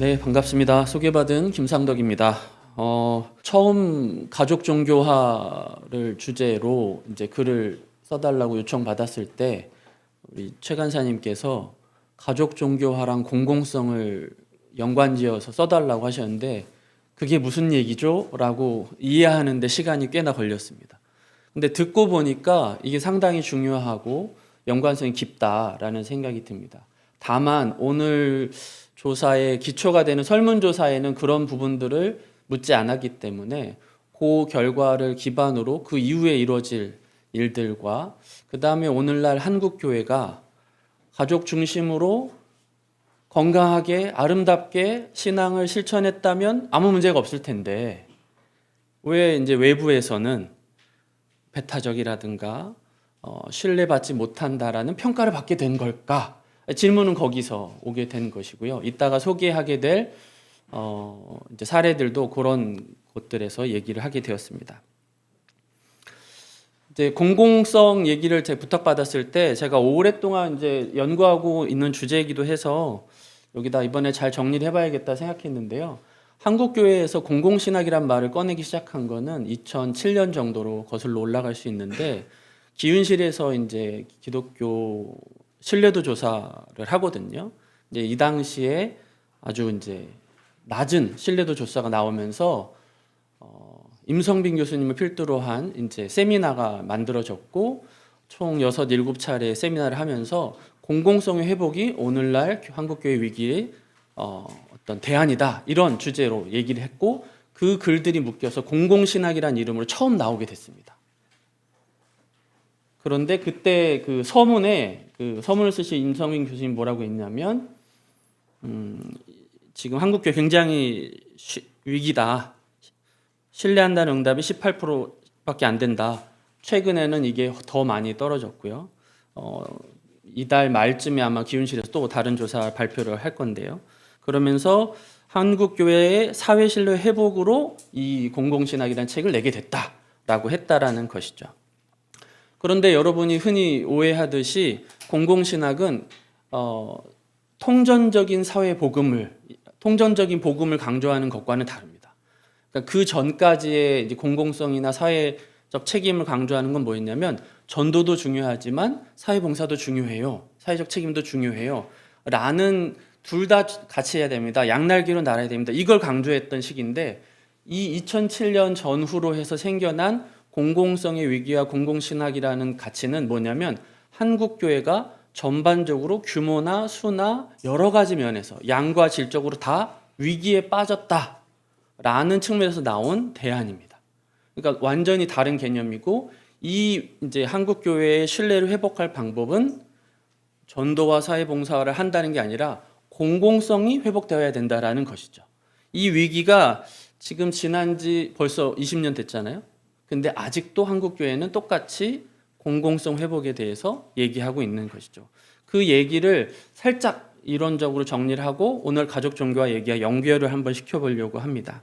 네, 반갑습니다. 소개받은 김상덕입니다. 처음 가족 종교화를 주제로 이제 글을 써달라고 요청받았을 때 우리 최 간사님께서 가족 종교화랑 공공성을 연관지어서 써달라고 하셨는데 그게 무슨 얘기죠? 라고 이해하는데 시간이 꽤나 걸렸습니다. 근데 듣고 보니까 이게 상당히 중요하고 연관성이 깊다라는 생각이 듭니다. 다만 오늘 조사의 기초가 되는 설문조사에는 그런 부분들을 묻지 않았기 때문에 그 결과를 기반으로 그 이후에 이루어질 일들과 그 다음에 오늘날 한국교회가 가족 중심으로 건강하게 아름답게 신앙을 실천했다면 아무 문제가 없을 텐데 왜 이제 외부에서는 배타적이라든가 신뢰받지 못한다라는 평가를 받게 된 걸까? 질문은 거기서 오게 된 것이고요. 이따가 소개하게 될 이제 사례들도 그런 곳들에서 얘기를 하게 되었습니다. 이제 공공성 얘기를 제가 부탁받았을 때 제가 오랫동안 이제 연구하고 있는 주제이기도 해서 여기다 이번에 잘 정리를 해봐야겠다 생각했는데요. 한국 교회에서 공공신학이란 말을 꺼내기 시작한 거는 2007년 정도로 거슬러 올라갈 수 있는데 기윤실에서 이제 기독교 신뢰도 조사를 하거든요. 이제 이 당시에 아주 이제 낮은 신뢰도 조사가 나오면서 임성빈 교수님을 필두로 한 이제 세미나가 만들어졌고 총 6, 7차례 세미나를 하면서 공공성의 회복이 오늘날 한국교회 위기의 어떤 대안이다 이런 주제로 얘기를 했고 그 글들이 묶여서 공공신학이라는 이름으로 처음 나오게 됐습니다. 그런데 그때 그 서문에 그 서문을 쓰신 임성빈 교수님 뭐라고 했냐면 지금 한국교회 굉장히 위기다. 신뢰한다는 응답이 18%밖에 안 된다. 최근에는 이게 더 많이 떨어졌고요. 이달 말쯤에 아마 기윤실에서 또 다른 조사 발표를 할 건데요. 그러면서 한국교회의 사회신뢰 회복으로 이 공공신학이라는 책을 내게 됐다라고 했다라는 것이죠. 그런데 여러분이 흔히 오해하듯이 공공신학은 통전적인 통전적인 복음을 강조하는 것과는 다릅니다. 그러니까 그 전까지의 이제 공공성이나 사회적 책임을 강조하는 건 뭐였냐면 전도도 중요하지만 사회봉사도 중요해요. 사회적 책임도 중요해요. 라는 둘 다 같이 해야 됩니다. 양날개로 날아야 됩니다. 이걸 강조했던 시기인데 이 2007년 전후로 해서 생겨난 공공성의 위기와 공공신학이라는 가치는 뭐냐면 한국교회가 전반적으로 규모나 수나 여러 가지 면에서 양과 질적으로 다 위기에 빠졌다라는 측면에서 나온 대안입니다. 그러니까 완전히 다른 개념이고 이 이제 한국교회의 신뢰를 회복할 방법은 전도와 사회봉사를 한다는 게 아니라 공공성이 회복되어야 된다라는 것이죠. 이 위기가 지금 지난 지 벌써 20년 됐잖아요. 근데 아직도 한국교회는 똑같이 공공성 회복에 대해서 얘기하고 있는 것이죠. 그 얘기를 살짝 이론적으로 정리를 하고 오늘 가족 종교와 얘기와 연결을 한번 시켜보려고 합니다.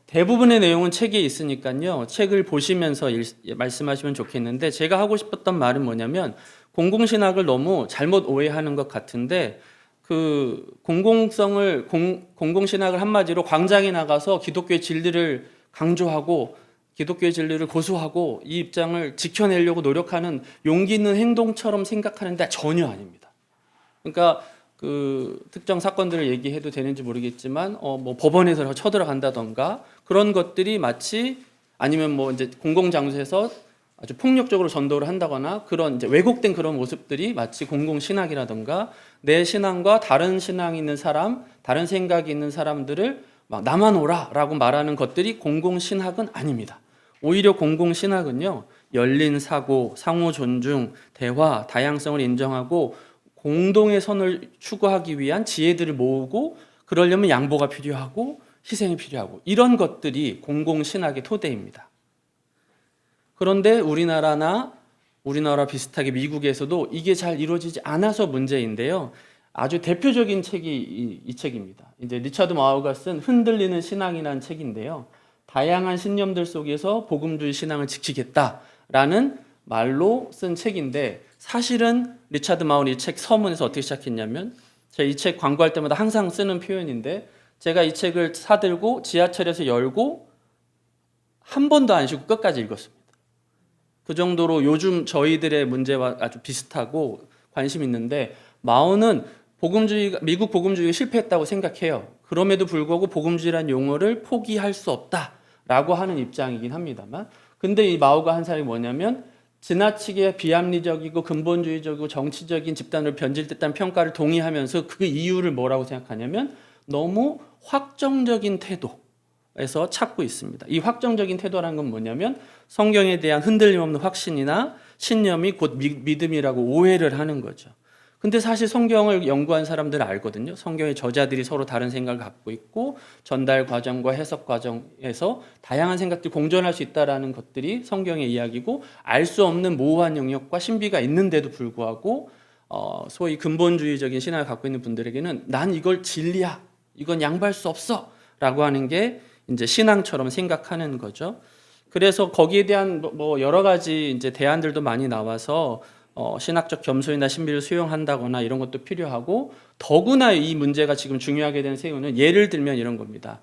대부분의 내용은 책에 있으니까요. 책을 보시면서 말씀하시면 좋겠는데 제가 하고 싶었던 말은 뭐냐면 공공신학을 너무 잘못 오해하는 것 같은데 그 공공신학을 한마디로 광장에 나가서 기독교의 진리를 강조하고 기독교의 진리를 고수하고 이 입장을 지켜내려고 노력하는 용기 있는 행동처럼 생각하는데 전혀 아닙니다. 그러니까 그 특정 사건들을 얘기해도 되는지 모르겠지만 뭐 법원에서 쳐들어간다던가 그런 것들이 마치 아니면 뭐 이제 공공장소에서 아주 폭력적으로 전도를 한다거나 그런 이제 왜곡된 그런 모습들이 마치 공공신학이라던가 내 신앙과 다른 신앙이 있는 사람, 다른 생각이 있는 사람들을 막 나만 오라라고 말하는 것들이 공공신학은 아닙니다. 오히려 공공신학은요, 열린 사고, 상호 존중, 대화, 다양성을 인정하고 공동의 선을 추구하기 위한 지혜들을 모으고 그러려면 양보가 필요하고 희생이 필요하고 이런 것들이 공공신학의 토대입니다. 그런데 우리나라 비슷하게 미국에서도 이게 잘 이루어지지 않아서 문제인데요. 아주 대표적인 책이 이 책입니다. 이제 리차드 마우가 쓴 흔들리는 신앙이라는 책인데요. 다양한 신념들 속에서 복음주의 신앙을 지키겠다라는 말로 쓴 책인데 사실은 리차드 마우는 이 책 서문에서 어떻게 시작했냐면 제가 이 책 광고할 때마다 항상 쓰는 표현인데 제가 이 책을 사들고 지하철에서 열고 한 번도 안 쉬고 끝까지 읽었습니다. 그 정도로 요즘 저희들의 문제와 아주 비슷하고 관심 있는데 마오는 미국 복음주의가 실패했다고 생각해요. 그럼에도 불구하고 복음주의라는 용어를 포기할 수 없다라고 하는 입장이긴 합니다만 근데 이 마오가 한 사람이 뭐냐면 지나치게 비합리적이고 근본주의적이고 정치적인 집단으로 변질됐다는 평가를 동의하면서 그 이유를 뭐라고 생각하냐면 너무 확정적인 태도에서 찾고 있습니다. 이 확정적인 태도라는 건 뭐냐면 성경에 대한 흔들림 없는 확신이나 신념이 곧 믿음이라고 오해를 하는 거죠. 근데 사실 성경을 연구한 사람들은 알거든요. 성경의 저자들이 서로 다른 생각을 갖고 있고 전달 과정과 해석 과정에서 다양한 생각들이 공존할 수 있다는 것들이 성경의 이야기고 알 수 없는 모호한 영역과 신비가 있는데도 불구하고 소위 근본주의적인 신앙을 갖고 있는 분들에게는 난 이걸 진리야. 이건 양보할 수 없어. 라고 하는 게 이제 신앙처럼 생각하는 거죠. 그래서 거기에 대한 뭐 여러 가지 이제 대안들도 많이 나와서 신학적 겸손이나 신비를 수용한다거나 이런 것도 필요하고 더구나 이 문제가 지금 중요하게 된 세우는 예를 들면 이런 겁니다.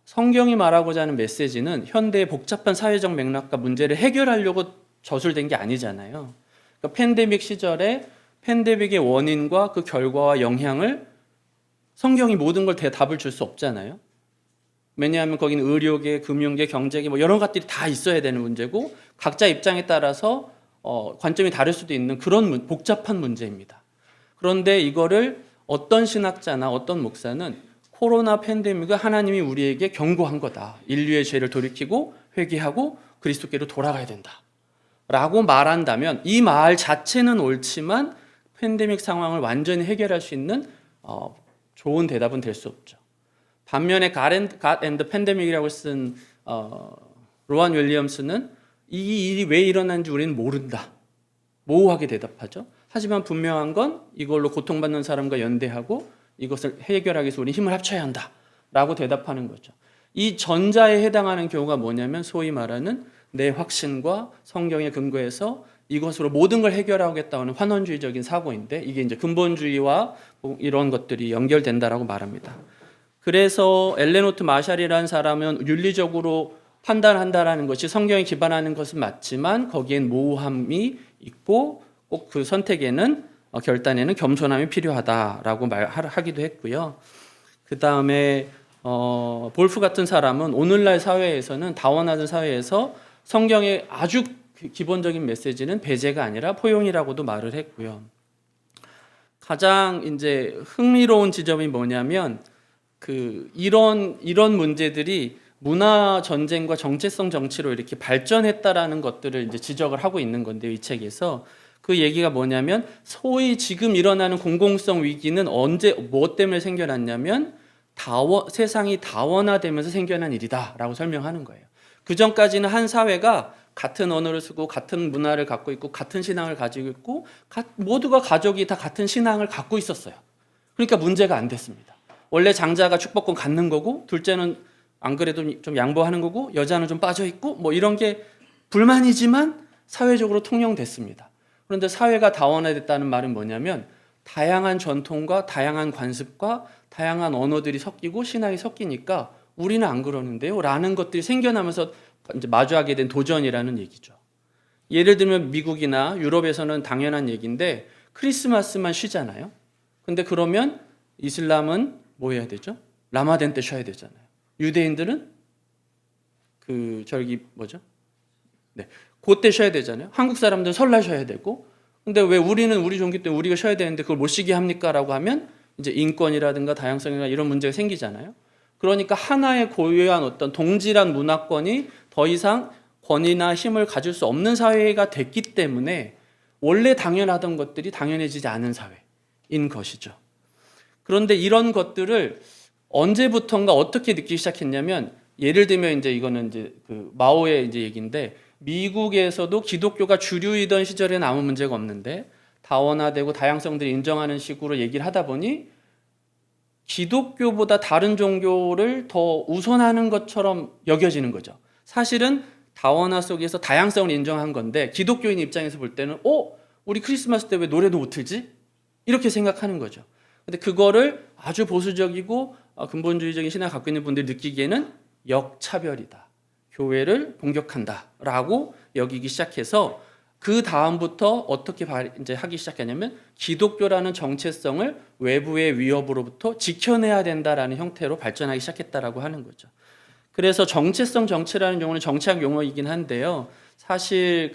성경이 말하고자 하는 메시지는 현대의 복잡한 사회적 맥락과 문제를 해결하려고 저술된 게 아니잖아요. 그러니까 팬데믹 시절에 팬데믹의 원인과 그 결과와 영향을 성경이 모든 걸 답을 줄 수 없잖아요. 왜냐하면 거기는 의료계, 금융계, 경제계 뭐 여러 것들이 다 있어야 되는 문제고 각자 입장에 따라서 관점이 다를 수도 있는 그런 복잡한 문제입니다. 그런데 이거를 어떤 신학자나 어떤 목사는 코로나 팬데믹을 하나님이 우리에게 경고한 거다. 인류의 죄를 돌이키고 회개하고 그리스도께로 돌아가야 된다. 라고 말한다면 이 말 자체는 옳지만 팬데믹 상황을 완전히 해결할 수 있는 좋은 대답은 될 수 없죠. 반면에 God and the Pandemic이라고 쓴 로안 윌리엄스는 이 일이 왜 일어난지 우리는 모른다. 모호하게 대답하죠. 하지만 분명한 건 이걸로 고통받는 사람과 연대하고 이것을 해결하기 위해서 우리는 힘을 합쳐야 한다. 라고 대답하는 거죠. 이 전자에 해당하는 경우가 뭐냐면 소위 말하는 내 확신과 성경에 근거해서 이것으로 모든 걸 해결하겠다는 환원주의적인 사고인데 이게 이제 근본주의와 이런 것들이 연결된다라고 말합니다. 그래서 엘레노트 마샬이라는 사람은 윤리적으로 판단한다라는 것이 성경에 기반하는 것은 맞지만 거기엔 모호함이 있고 꼭 그 선택에는 결단에는 겸손함이 필요하다라고 말하기도 했고요. 그 다음에 볼프 같은 사람은 오늘날 사회에서는 다원화된 사회에서 성경의 아주 기본적인 메시지는 배제가 아니라 포용이라고도 말을 했고요. 가장 이제 흥미로운 지점이 뭐냐면 이런 문제들이 문화 전쟁과 정체성 정치로 이렇게 발전했다라는 것들을 이제 지적을 하고 있는 건데요, 이 책에서. 그 얘기가 뭐냐면 소위 지금 일어나는 공공성 위기는 뭐 때문에 생겨났냐면 세상이 다원화되면서 생겨난 일이다라고 설명하는 거예요. 그 전까지는 한 사회가 같은 언어를 쓰고 같은 문화를 갖고 있고 같은 신앙을 가지고 있고 모두가 가족이 다 같은 신앙을 갖고 있었어요. 그러니까 문제가 안 됐습니다. 원래 장자가 축복권 갖는 거고 둘째는 안 그래도 좀 양보하는 거고 여자는 좀 빠져 있고 뭐 이런 게 불만이지만 사회적으로 통용됐습니다. 그런데 사회가 다원화됐다는 말은 뭐냐면 다양한 전통과 다양한 관습과 다양한 언어들이 섞이고 신앙이 섞이니까 우리는 안 그러는데요 라는 것들이 생겨나면서 이제 마주하게 된 도전이라는 얘기죠. 예를 들면 미국이나 유럽에서는 당연한 얘기인데 크리스마스만 쉬잖아요. 근데 그러면 이슬람은 뭐 해야 되죠? 라마단 때 쉬어야 되잖아요. 유대인들은 네, 그때 쉬어야 되잖아요. 한국 사람들은 설날 쉬어야 되고. 근데 왜 우리는 우리 종교 때 우리가 쉬어야 되는데 그걸 못 쉬게 합니까? 라고 하면 이제 인권이라든가 다양성이나 이런 문제가 생기잖아요. 그러니까 하나의 고유한 어떤 동질한 문화권이 더 이상 권위나 힘을 가질 수 없는 사회가 됐기 때문에 원래 당연하던 것들이 당연해지지 않은 사회인 것이죠. 그런데 이런 것들을 언제부턴가 어떻게 느끼기 시작했냐면 예를 들면 이제 이거는 이제 마오의 이제 얘기인데 미국에서도 기독교가 주류이던 시절에는 아무 문제가 없는데 다원화되고 다양성들을 인정하는 식으로 얘기를 하다 보니 기독교보다 다른 종교를 더 우선하는 것처럼 여겨지는 거죠. 사실은 다원화 속에서 다양성을 인정한 건데 기독교인 입장에서 볼 때는 우리 크리스마스 때 왜 노래도 못 틀지? 이렇게 생각하는 거죠. 근데 그거를 아주 보수적이고 근본주의적인 신앙을 갖고 있는 분들이 느끼기에는 역차별이다. 교회를 공격한다라고 여기기 시작해서 그 다음부터 어떻게 이제 하기 시작하냐면 기독교라는 정체성을 외부의 위협으로부터 지켜내야 된다라는 형태로 발전하기 시작했다라고 하는 거죠. 그래서 정체성 정치라는 용어는 정치학 용어이긴 한데요. 사실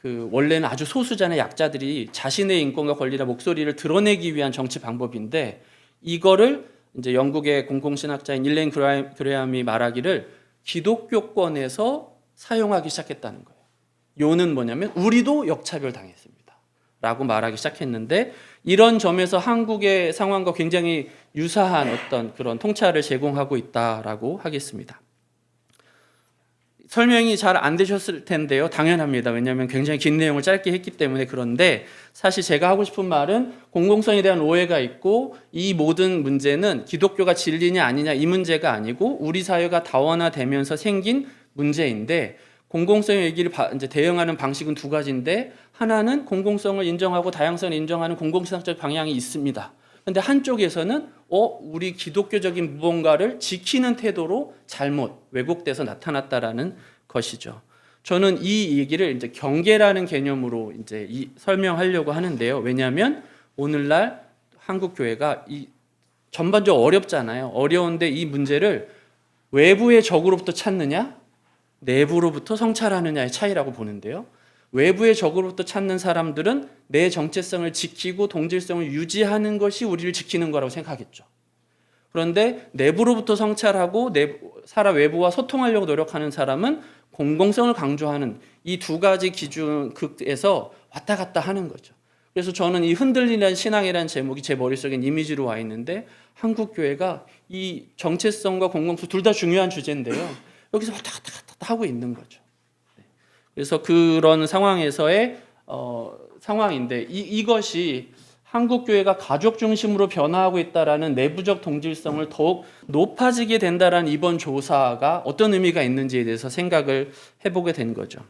원래는 아주 소수자나 약자들이 자신의 인권과 권리나 목소리를 드러내기 위한 정치 방법인데 이거를 이제 영국의 공공신학자인 일렌 그레함이 말하기를 기독교권에서 사용하기 시작했다는 거예요. 요는 뭐냐면 우리도 역차별 당했습니다. 라고 말하기 시작했는데 이런 점에서 한국의 상황과 굉장히 유사한 어떤 그런 통찰을 제공하고 있다라고 하겠습니다. 설명이 잘 안 되셨을 텐데요. 당연합니다. 왜냐하면 굉장히 긴 내용을 짧게 했기 때문에. 그런데 사실 제가 하고 싶은 말은 공공성에 대한 오해가 있고 이 모든 문제는 기독교가 진리냐 아니냐 이 문제가 아니고 우리 사회가 다원화되면서 생긴 문제인데 공공성의 얘기를 이제 대응하는 방식은 두 가지인데 하나는 공공성을 인정하고 다양성을 인정하는 공공신학적 방향이 있습니다. 그런데 한쪽에서는 우리 기독교적인 무언가를 지키는 태도로 잘못 왜곡돼서 나타났다라는 것이죠. 저는 이 얘기를 이제 경계라는 개념으로 이제 설명하려고 하는데요. 왜냐하면 오늘날 한국 교회가 전반적으로 어렵잖아요. 어려운데 이 문제를 외부의 적으로부터 찾느냐, 내부로부터 성찰하느냐의 차이라고 보는데요. 외부의 적으로부터 찾는 사람들은 내 정체성을 지키고 동질성을 유지하는 것이 우리를 지키는 거라고 생각하겠죠. 그런데 내부로부터 성찰하고 사람 외부와 소통하려고 노력하는 사람은 공공성을 강조하는 이 두 가지 기준에서 왔다 갔다 하는 거죠. 그래서 저는 이 흔들리는 신앙이라는 제목이 제 머릿속엔 이미지로 와 있는데 한국 교회가 이 정체성과 공공성 둘 다 중요한 주제인데요. 여기서 왔다 갔다 하고 있는 거죠. 그래서 그런 상황에서의 상황인데 이것이 한국 교회가 가족 중심으로 변화하고 있다라는 내부적 동질성을 더욱 높아지게 된다라는 이번 조사가 어떤 의미가 있는지에 대해서 생각을 해보게 된 거죠.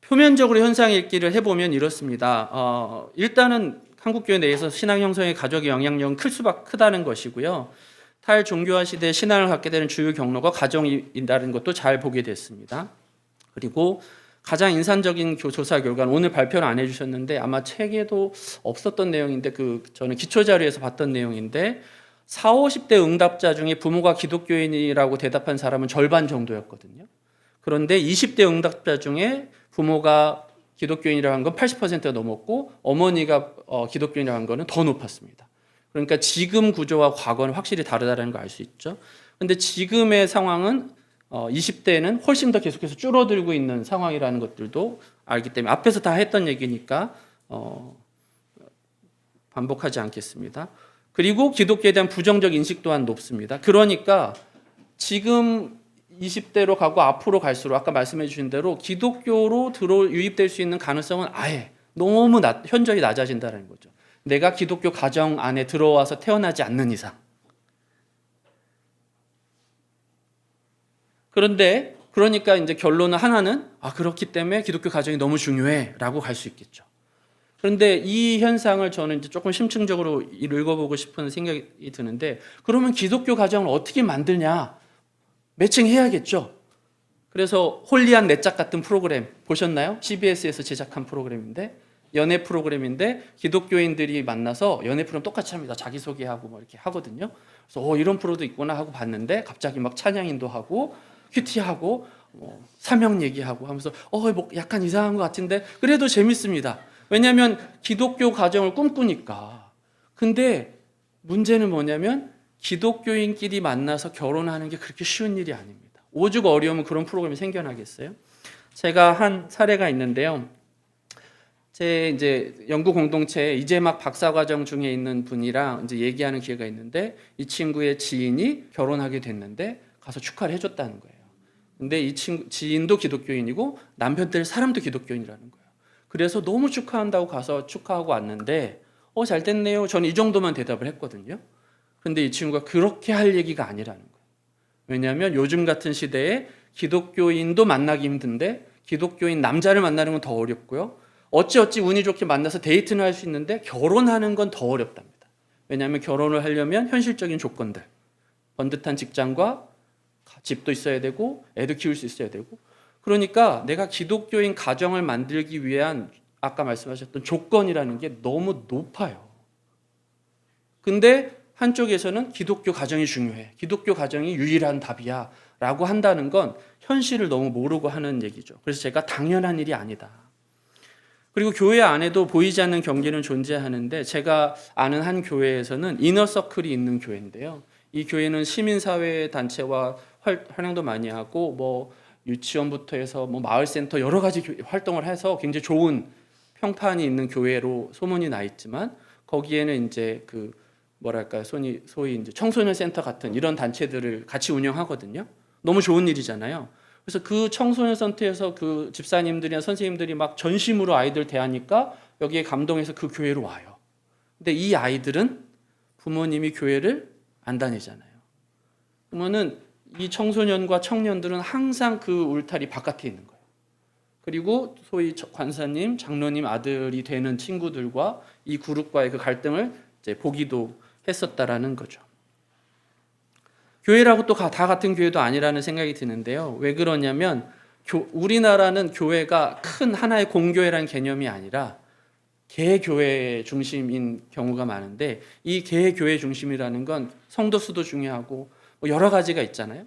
표면적으로 현상 읽기를 해보면 이렇습니다. 일단은 한국 교회 내에서 신앙 형성에 가족의 영향력은 크다는 것이고요. 탈종교화 시대에 신앙을 갖게 되는 주요 경로가 가정이라는 것도 잘 보게 됐습니다. 그리고 가장 인상적인 조사 결과는 오늘 발표를 안 해주셨는데 아마 책에도 없었던 내용인데 저는 기초자료에서 봤던 내용인데 40, 50대 응답자 중에 부모가 기독교인이라고 대답한 사람은 절반 정도였거든요. 그런데 20대 응답자 중에 부모가 기독교인이라고 한 건 80%가 넘었고 어머니가 기독교인이라고 한 거는 더 높았습니다. 그러니까 지금 구조와 과거는 확실히 다르다는 걸 알 수 있죠. 그런데 지금의 상황은 20대는 훨씬 더 계속해서 줄어들고 있는 상황이라는 것들도 알기 때문에 앞에서 다 했던 얘기니까 반복하지 않겠습니다. 그리고 기독교에 대한 부정적 인식 또한 높습니다. 그러니까 지금 20대로 가고 앞으로 갈수록 아까 말씀해 주신 대로 기독교로 유입될 수 있는 가능성은 아예 너무 현저히 낮아진다는 거죠. 내가 기독교 가정 안에 들어와서 태어나지 않는 이상. 그러니까 이제 결론은 하나는 그렇기 때문에 기독교 가정이 너무 중요해라고 갈 수 있겠죠. 그런데 이 현상을 저는 이제 조금 심층적으로 읽어보고 싶은 생각이 드는데 그러면 기독교 가정을 어떻게 만드냐? 매칭해야겠죠. 그래서 홀리한 내짝 같은 프로그램 보셨나요? CBS에서 제작한 프로그램인데 연애 프로그램인데 기독교인들이 만나서 연애 프로그램 똑같이 합니다. 자기소개하고 뭐 이렇게 하거든요. 그래서 이런 프로도 있구나 하고 봤는데 갑자기 막 찬양인도 하고 큐티하고 사명 얘기하고 하면서 뭐 약간 이상한 것 같은데 그래도 재밌습니다. 왜냐하면 기독교 가정을 꿈꾸니까. 근데 문제는 뭐냐면 기독교인끼리 만나서 결혼하는 게 그렇게 쉬운 일이 아닙니다. 오죽 어려우면 그런 프로그램이 생겨나겠어요? 제가 한 사례가 있는데요. 제 이제 연구 공동체에 이제 막 박사과정 중에 있는 분이랑 이제 얘기하는 기회가 있는데 이 친구의 지인이 결혼하게 됐는데 가서 축하를 해줬다는 거예요. 근데 이 지인도 기독교인이고 남편 될 사람도 기독교인이라는 거예요. 그래서 너무 축하한다고 가서 축하하고 왔는데 잘 됐네요. 저는 이 정도만 대답을 했거든요. 근데 이 친구가 그렇게 할 얘기가 아니라는 거예요. 왜냐하면 요즘 같은 시대에 기독교인도 만나기 힘든데 기독교인 남자를 만나는 건 더 어렵고요. 어찌어찌 운이 좋게 만나서 데이트는 할 수 있는데 결혼하는 건 더 어렵답니다. 왜냐하면 결혼을 하려면 현실적인 조건들, 번듯한 직장과 집도 있어야 되고 애도 키울 수 있어야 되고, 그러니까 내가 기독교인 가정을 만들기 위한 아까 말씀하셨던 조건이라는 게 너무 높아요. 근데 한쪽에서는 기독교 가정이 중요해, 기독교 가정이 유일한 답이야 라고 한다는 건 현실을 너무 모르고 하는 얘기죠. 그래서 제가 당연한 일이 아니다. 그리고 교회 안에도 보이지 않는 경계는 존재하는데, 제가 아는 한 교회에서는 이너서클이 있는 교회인데요. 이 교회는 시민사회 단체와 활동도 많이 하고, 뭐 유치원부터 해서 뭐 마을센터 여러 가지 활동을 해서 굉장히 좋은 평판이 있는 교회로 소문이 나 있지만, 거기에는 이제 그 뭐랄까 소위 이제 청소년 센터 같은 이런 단체들을 같이 운영하거든요. 너무 좋은 일이잖아요. 그래서 그 청소년 센터에서 그 집사님들이나 선생님들이 막 전심으로 아이들 대하니까 여기에 감동해서 그 교회로 와요. 근데 이 아이들은 부모님이 교회를 안 다니잖아요. 그러면은 이 청소년과 청년들은 항상 그 울타리 바깥에 있는 거예요. 그리고 소위 관사님, 장로님 아들이 되는 친구들과 이 그룹과의 그 갈등을 이제 보기도 했었다라는 거죠. 교회라고 또 다 같은 교회도 아니라는 생각이 드는데요. 왜 그러냐면 우리나라는 교회가 큰 하나의 공교회라는 개념이 아니라 개교회 중심인 경우가 많은데, 이 개교회 중심이라는 건 성도 수도 중요하고 뭐 여러 가지가 있잖아요.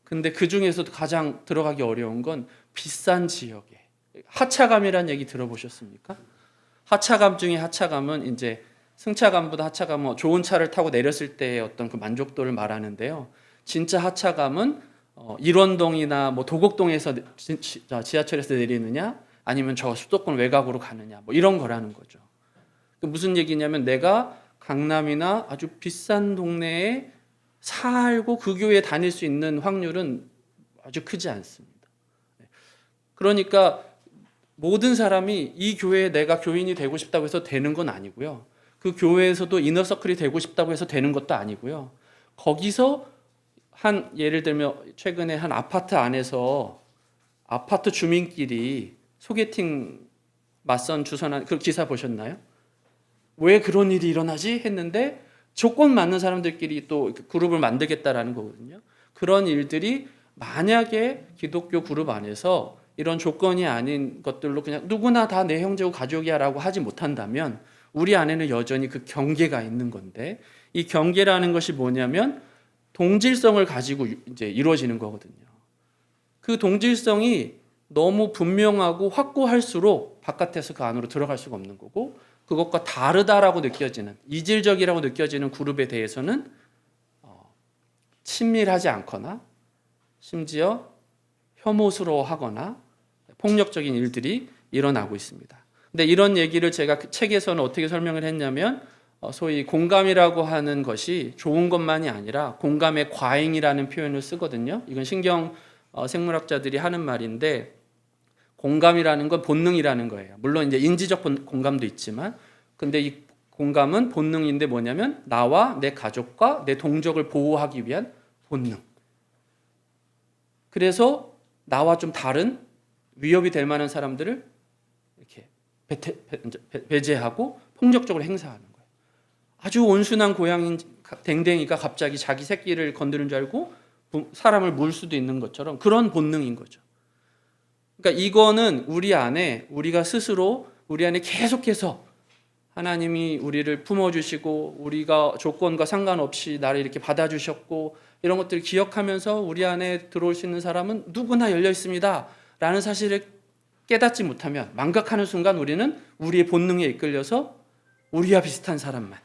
근데 그 중에서도 가장 들어가기 어려운 건 비싼 지역에 하차감이라는 얘기 들어보셨습니까? 하차감 중에 하차감은 이제 승차감보다 하차감은 좋은 차를 타고 내렸을 때의 어떤 그 만족도를 말하는데요. 진짜 하차감은 일원동이나 뭐 도곡동에서 지하철에서 내리느냐, 아니면 저 수도권 외곽으로 가느냐, 뭐 이런 거라는 거죠. 무슨 얘기냐면 내가 강남이나 아주 비싼 동네에 살고 그 교회에 다닐 수 있는 확률은 아주 크지 않습니다. 그러니까 모든 사람이 이 교회에 내가 교인이 되고 싶다고 해서 되는 건 아니고요. 그 교회에서도 이너서클이 되고 싶다고 해서 되는 것도 아니고요. 거기서 예를 들면 최근에 한 아파트 안에서 아파트 주민끼리 소개팅 맞선 주선한 그 기사 보셨나요? 왜 그런 일이 일어나지 했는데 조건 맞는 사람들끼리 또 그룹을 만들겠다라는 거거든요. 그런 일들이 만약에 기독교 그룹 안에서 이런 조건이 아닌 것들로 그냥 누구나 다 내 형제고 가족이야 라고 하지 못한다면 우리 안에는 여전히 그 경계가 있는 건데, 이 경계라는 것이 뭐냐면 동질성을 가지고 이제 이루어지는 거거든요. 그 동질성이 너무 분명하고 확고할수록 바깥에서 그 안으로 들어갈 수가 없는 거고, 그것과 다르다라고 느껴지는, 이질적이라고 느껴지는 그룹에 대해서는 친밀하지 않거나 심지어 혐오스러워하거나 폭력적인 일들이 일어나고 있습니다. 근데 이런 얘기를 제가 그 책에서는 어떻게 설명을 했냐면, 소위 공감이라고 하는 것이 좋은 것만이 아니라 공감의 과잉이라는 표현을 쓰거든요. 이건 신경 생물학자들이 하는 말인데, 공감이라는 건 본능이라는 거예요. 물론 이제 인지적 공감도 있지만, 근데 이 공감은 본능인데 뭐냐면 나와 내 가족과 내 동족을 보호하기 위한 본능. 그래서 나와 좀 다른 위협이 될 만한 사람들을 이렇게 배제하고 폭력적으로 행사하는 거예요. 아주 온순한 고양인 댕댕이가 갑자기 자기 새끼를 건드는 줄 알고 사람을 물 수도 있는 것처럼 그런 본능인 거죠. 그러니까 이거는 우리가 스스로 우리 안에 계속해서 하나님이 우리를 품어주시고 우리가 조건과 상관없이 나를 이렇게 받아주셨고 이런 것들을 기억하면서 우리 안에 들어올 수 있는 사람은 누구나 열려 있습니다 라는 사실을 깨닫지 못하면, 망각하는 순간 우리는 우리의 본능에 이끌려서 우리와 비슷한 사람만,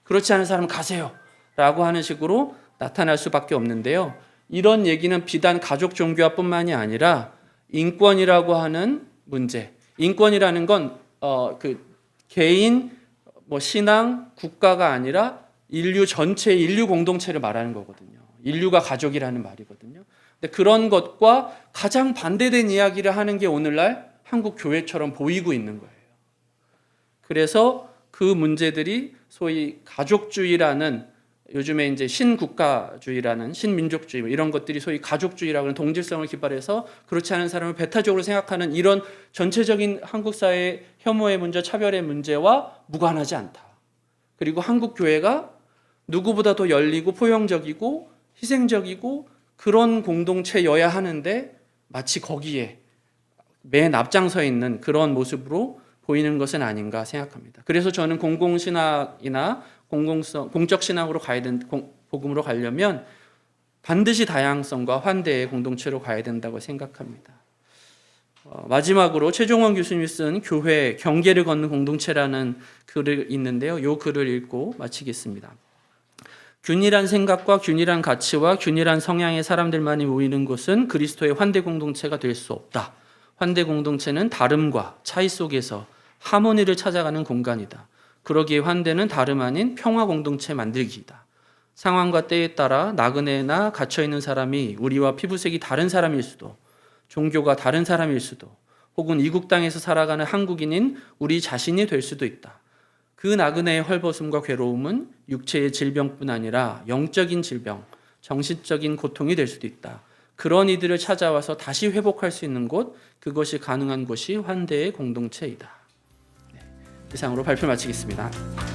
그렇지 않은 사람은 가세요 라고 하는 식으로 나타날 수밖에 없는데요. 이런 얘기는 비단 가족 종교화뿐만이 아니라 인권이라고 하는 문제, 인권이라는 건 개인, 신앙, 국가가 아니라 인류 전체의 인류 공동체를 말하는 거거든요. 인류가 가족이라는 말이거든요. 근데 그런 것과 가장 반대된 이야기를 하는 게 오늘날 한국 교회처럼 보이고 있는 거예요. 그래서 그 문제들이 소위 가족주의라는 요즘에 이제 신국가주의라는 신민족주의 이런 것들이 소위 가족주의라고 하는 동질성을 기발해서 그렇지 않은 사람을 배타적으로 생각하는 이런 전체적인 한국 사회의 혐오의 문제, 차별의 문제와 무관하지 않다. 그리고 한국 교회가 누구보다 더 열리고 포용적이고 희생적이고 그런 공동체여야 하는데 마치 거기에 맨 앞장서 있는 그런 모습으로 보이는 것은 아닌가 생각합니다. 그래서 저는 공공신학이나 공적 신학으로 복음으로 가려면 반드시 다양성과 환대의 공동체로 가야 된다고 생각합니다. 마지막으로 최종원 교수님이 쓴 교회 경계를 걷는 공동체라는 글이 있는데요. 이 글을 읽고 마치겠습니다. 균일한 생각과 균일한 가치와 균일한 성향의 사람들만이 모이는 곳은 그리스도의 환대 공동체가 될 수 없다. 환대 공동체는 다름과 차이 속에서 하모니를 찾아가는 공간이다. 그러기에 환대는 다름 아닌 평화 공동체 만들기이다. 상황과 때에 따라 나그네나 갇혀있는 사람이 우리와 피부색이 다른 사람일 수도, 종교가 다른 사람일 수도, 혹은 이국 땅에서 살아가는 한국인인 우리 자신이 될 수도 있다. 그 나그네의 헐벗음과 괴로움은 육체의 질병뿐 아니라 영적인 질병, 정신적인 고통이 될 수도 있다. 그런 이들을 찾아와서 다시 회복할 수 있는 곳, 그것이 가능한 곳이 환대의 공동체이다. 이상으로 발표 마치겠습니다.